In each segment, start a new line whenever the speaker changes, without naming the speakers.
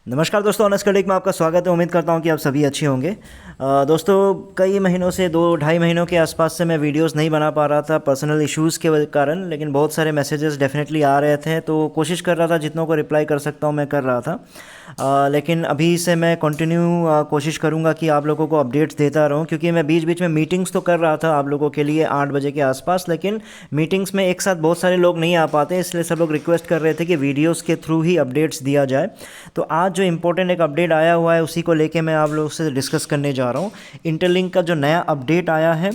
नमस्कार दोस्तों, honest critic में आपका स्वागत है। उम्मीद करता हूं कि आप सभी अच्छे होंगे। दोस्तों, कई महीनों से 2-2.5 महीनों के आसपास से मैं वीडियोस नहीं बना पा रहा था पर्सनल इश्यूज़ के कारण, लेकिन बहुत सारे मैसेजेस डेफिनेटली आ रहे थे, तो कोशिश कर रहा था जितनों को रिप्लाई कर सकता हूं मैं कर रहा था। लेकिन अभी से मैं कंटिन्यू कोशिश करूंगा कि आप लोगों को अपडेट्स देता रहूं, क्योंकि मैं बीच बीच में मीटिंग्स तो कर रहा था आप लोगों के लिए 8 बजे के आसपास, लेकिन मीटिंग्स में एक साथ बहुत सारे लोग नहीं आ पाते, इसलिए सब लोग रिक्वेस्ट कर रहे थे कि वीडियोस के थ्रू ही अपडेट्स दिया जाए। तो आज जो इम्पोर्टेंट एक अपडेट आया हुआ है उसी को लेके मैं आप लोगों से डिस्कस करने जा रहा हूँ। इंटरलिंक का जो नया अपडेट आया है,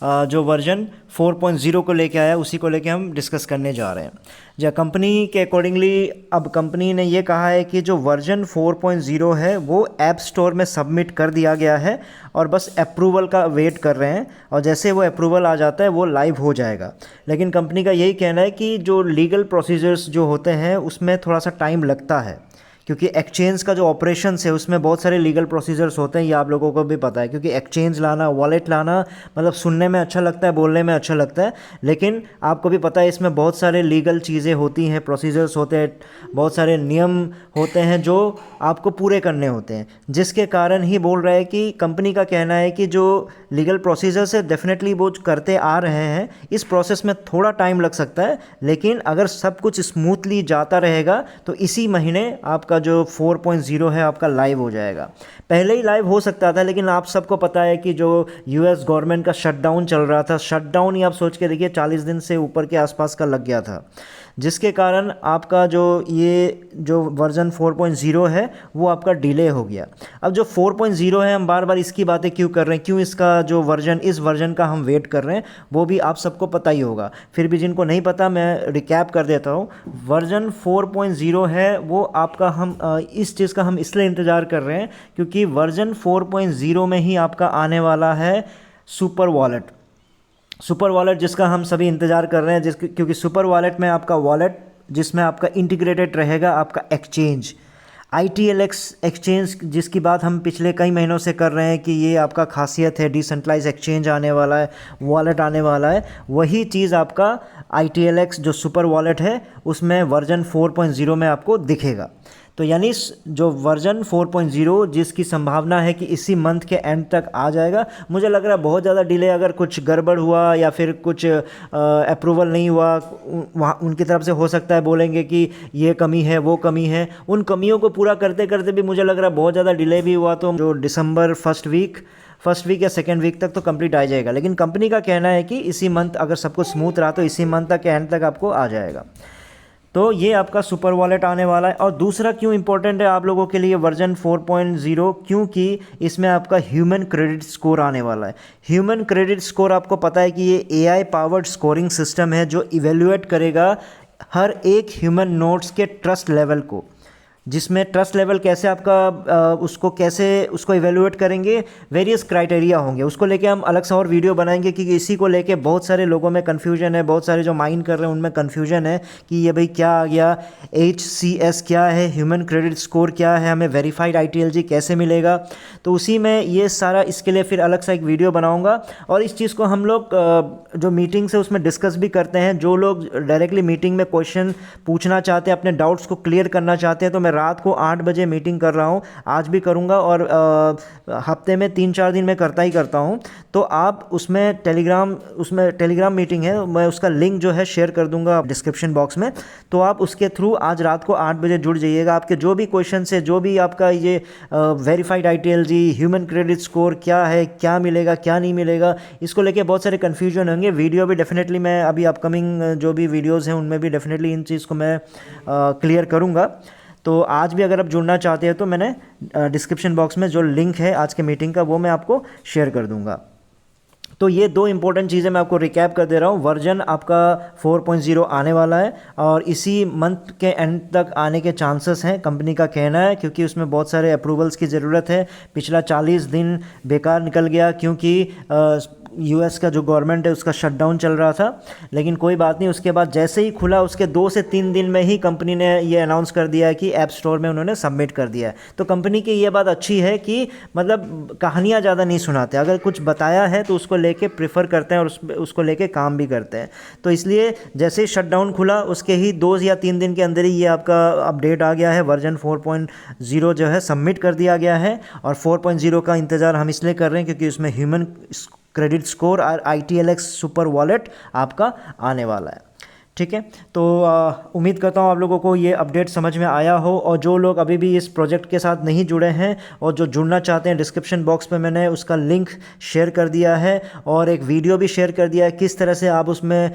जो वर्जन 4.0 को लेके आया, उसी को लेके हम डिस्कस करने जा रहे हैं। जो कंपनी के अकॉर्डिंगली अब कंपनी ने ये कहा है कि जो वर्जन 4.0 है वो ऐप स्टोर में सबमिट कर दिया गया है और बस अप्रूवल का वेट कर रहे हैं, और जैसे वो अप्रूवल आ जाता है वो लाइव हो जाएगा। लेकिन कंपनी का यही कहना है कि जो लीगल प्रोसीजर्स जो होते हैं उसमें थोड़ा सा टाइम लगता है, क्योंकि एक्सचेंज का जो ऑपरेशंस है उसमें बहुत सारे लीगल प्रोसीजर्स होते हैं, ये आप लोगों को भी पता है। क्योंकि एक्सचेंज लाना, वॉलेट लाना, मतलब सुनने में अच्छा लगता है, बोलने में अच्छा लगता है, लेकिन आपको भी पता है इसमें बहुत सारे लीगल चीज़ें होती हैं, प्रोसीजर्स होते हैं, बहुत सारे नियम होते हैं जो आपको पूरे करने होते हैं, जिसके कारण ही बोल रहा है कि कंपनी का कहना है कि जो लीगल प्रोसीजर्स है डेफिनेटली वो करते आ रहे हैं। इस प्रोसेस में थोड़ा टाइम लग सकता है, लेकिन अगर सब कुछ स्मूथली जाता रहेगा तो इसी महीने आपका जो 4.0 है आपका लाइव हो जाएगा। पहले ही लाइव हो सकता था, लेकिन आप सबको पता है कि जो यूएस गवर्नमेंट का शटडाउन चल रहा था, शटडाउन ही आप सोच के देखिए 40 दिन से ऊपर के आसपास का लग गया था, जिसके कारण आपका जो वर्जन 4.0 है वो आपका डिले हो गया। अब जो 4.0 है, हम बार बार इसकी बातें क्यों कर रहे हैं, क्यों इसका जो वर्जन, इस वर्जन का हम वेट कर रहे हैं, वो भी आप सबको पता ही होगा। फिर भी जिनको नहीं पता मैं रिकैप कर देता हूँ। वर्जन 4.0 है वो आपका, हम इस चीज़ का हम इसलिए इंतज़ार कर रहे हैं क्योंकि वर्जन 4.0 में ही आपका आने वाला है सुपर वॉलेट। सुपर वॉलेट जिसका हम सभी इंतज़ार कर रहे हैं, क्योंकि सुपर वॉलेट में आपका वॉलेट जिसमें आपका इंटीग्रेटेड रहेगा आपका एक्सचेंज, ITLX एक्सचेंज, जिसकी बात हम पिछले कई महीनों से कर रहे हैं कि ये आपका खासियत है, डिसेंट्रलाइज एक्सचेंज आने वाला है, वॉलेट आने वाला है। वही चीज़ आपका ITLX जो सुपर वॉलेट है उसमें वर्जन 4.0 में आपको दिखेगा। तो यानी जो वर्जन 4.0 जिसकी संभावना है कि इसी मंथ के एंड तक आ जाएगा। मुझे लग रहा है बहुत ज़्यादा डिले, अगर कुछ गड़बड़ हुआ या फिर कुछ अप्रूवल नहीं हुआ वहाँ उनकी तरफ से, हो सकता है बोलेंगे कि ये कमी है वो कमी है। उन कमियों को पूरा करते करते भी मुझे लग रहा है बहुत ज़्यादा डिले भी हुआ, तो जो दिसंबर फर्स्ट वीक या सेकेंड वीक तक तो कंप्लीट आ जाएगा। लेकिन कंपनी का कहना है कि इसी मंथ अगर सब कुछ स्मूथ रहा तो इसी मंथ तक एंड तक आपको आ जाएगा। तो ये आपका सुपर वॉलेट आने वाला है। और दूसरा क्यों इंपॉर्टेंट है आप लोगों के लिए वर्जन 4.0, क्योंकि इसमें आपका ह्यूमन क्रेडिट स्कोर आने वाला है। ह्यूमन क्रेडिट स्कोर आपको पता है कि ये AI पावर्ड स्कोरिंग सिस्टम है जो इवेल्युएट करेगा हर एक ह्यूमन नोड्स के ट्रस्ट लेवल को, जिसमें ट्रस्ट लेवल कैसे आपका उसको इवेलुएट करेंगे, वेरियस क्राइटेरिया होंगे। उसको लेके हम अलग से और वीडियो बनाएंगे, क्योंकि इसी को लेके बहुत सारे लोगों में कन्फ्यूजन है, बहुत सारे जो माइंड कर रहे हैं उनमें कन्फ्यूजन है कि ये भाई क्या आ गया, HCS क्या है, ह्यूमन क्रेडिट स्कोर क्या है, हमें वेरीफाइड ITLG कैसे मिलेगा। तो उसी में ये सारा, इसके लिए फिर अलग सा एक वीडियो बनाऊँगा। और इस चीज़ को हम लोग जो मीटिंग्स है उसमें डिस्कस भी करते हैं। जो लोग डायरेक्टली मीटिंग में क्वेश्चन पूछना चाहते हैं, अपने डाउट्स को क्लियर करना चाहते हैं, तो मैं रात को 8 बजे मीटिंग कर रहा हूँ, आज भी करूँगा, और हफ्ते में 3-4 दिन में करता ही करता हूँ। तो आप उसमें टेलीग्राम मीटिंग है, मैं उसका लिंक जो है शेयर कर दूंगा डिस्क्रिप्शन बॉक्स में। तो आप उसके थ्रू आज रात को 8 बजे जुड़ जाइएगा। आपके जो भी क्वेश्चन है, जो भी आपका ये verified ITLG, human credit score क्या है, क्या मिलेगा क्या नहीं मिलेगा, इसको लेके बहुत सारे कन्फ्यूजन होंगे। वीडियो भी डेफिनेटली मैं अभी अपकमिंग जो भी वीडियोज़ हैं उनमें भी डेफिनेटली इन चीज़ को मैं क्लियर करूँगा। तो आज भी अगर आप जुड़ना चाहते हैं तो मैंने डिस्क्रिप्शन बॉक्स में जो लिंक है आज के मीटिंग का वो मैं आपको शेयर कर दूंगा। तो ये 2 इंपॉर्टेंट चीज़ें मैं आपको रिकैप कर दे रहा हूँ। वर्जन आपका 4.0 आने वाला है और इसी मंथ के एंड तक आने के चांसेस हैं, कंपनी का कहना है, क्योंकि उसमें बहुत सारे अप्रूवल्स की ज़रूरत है। पिछला 40 दिन बेकार निकल गया, क्योंकि यूएस का जो गवर्नमेंट है उसका शटडाउन चल रहा था, लेकिन कोई बात नहीं, उसके बाद जैसे ही खुला उसके 2 से 3 दिन में ही कंपनी ने ये अनाउंस कर दिया है कि ऐप स्टोर में उन्होंने सबमिट कर दिया है। तो कंपनी की ये बात अच्छी है कि मतलब कहानियाँ ज़्यादा नहीं सुनाते, अगर कुछ बताया है तो उसको लेके प्रेफर करते हैं और उसको लेके काम भी करते हैं। तो इसलिए जैसे ही शटडाउन खुला उसके ही 2 या 3 दिन के अंदर ही ये आपका अपडेट आ गया है, वर्जन 4.0 जो है सबमिट कर दिया गया है। और 4.0 का इंतज़ार हम इसलिए कर रहे हैं क्योंकि उसमें ह्यूमन क्रेडिट स्कोर और ITLX सुपर वॉलेट आपका आने वाला है। ठीक है, तो उम्मीद करता हूँ आप लोगों को ये अपडेट समझ में आया हो। और जो लोग अभी भी इस प्रोजेक्ट के साथ नहीं जुड़े हैं और जो जुड़ना चाहते हैं, डिस्क्रिप्शन बॉक्स में मैंने उसका लिंक शेयर कर दिया है और एक वीडियो भी शेयर कर दिया है किस तरह से आप उसमें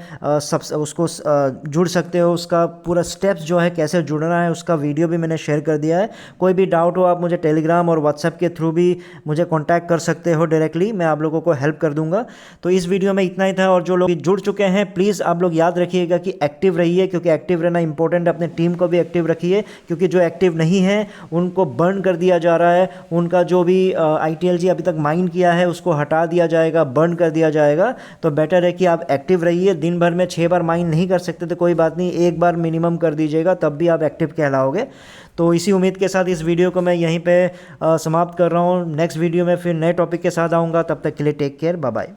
जुड़ सकते हो। उसका पूरा स्टेप्स जो है कैसे जुड़ना है उसका वीडियो भी मैंने शेयर कर दिया है। कोई भी डाउट हो आप मुझे टेलीग्राम और व्हाट्सएप के थ्रू भी मुझे कॉन्टैक्ट कर सकते हो डायरेक्टली, मैं आप लोगों को हेल्प कर दूंगा। तो इस वीडियो में इतना ही था। और जो लोग जुड़ चुके हैं प्लीज़ आप लोग याद रखिएगा कि एक्टिव रहिए, क्योंकि एक्टिव रहना इंपॉर्टेंट है। अपने टीम को भी एक्टिव रखिए, क्योंकि जो एक्टिव नहीं है उनको बर्न कर दिया जा रहा है। उनका जो भी ITLG अभी तक माइन किया है उसको हटा दिया जाएगा, बर्न कर दिया जाएगा। तो बेटर है कि आप एक्टिव रहिए। दिन भर में 6 बार माइन नहीं कर सकते तो कोई बात नहीं, 1 बार मिनिमम कर दीजिएगा, तब भी आप एक्टिव कहलाओगे। तो इसी उम्मीद के साथ इस वीडियो को मैं यहीं पे समाप्त कर रहा हूँ। नेक्स्ट वीडियो में फिर नए टॉपिक के साथ आऊँगा, तब तक के लिए टेक केयर, बाय बाय।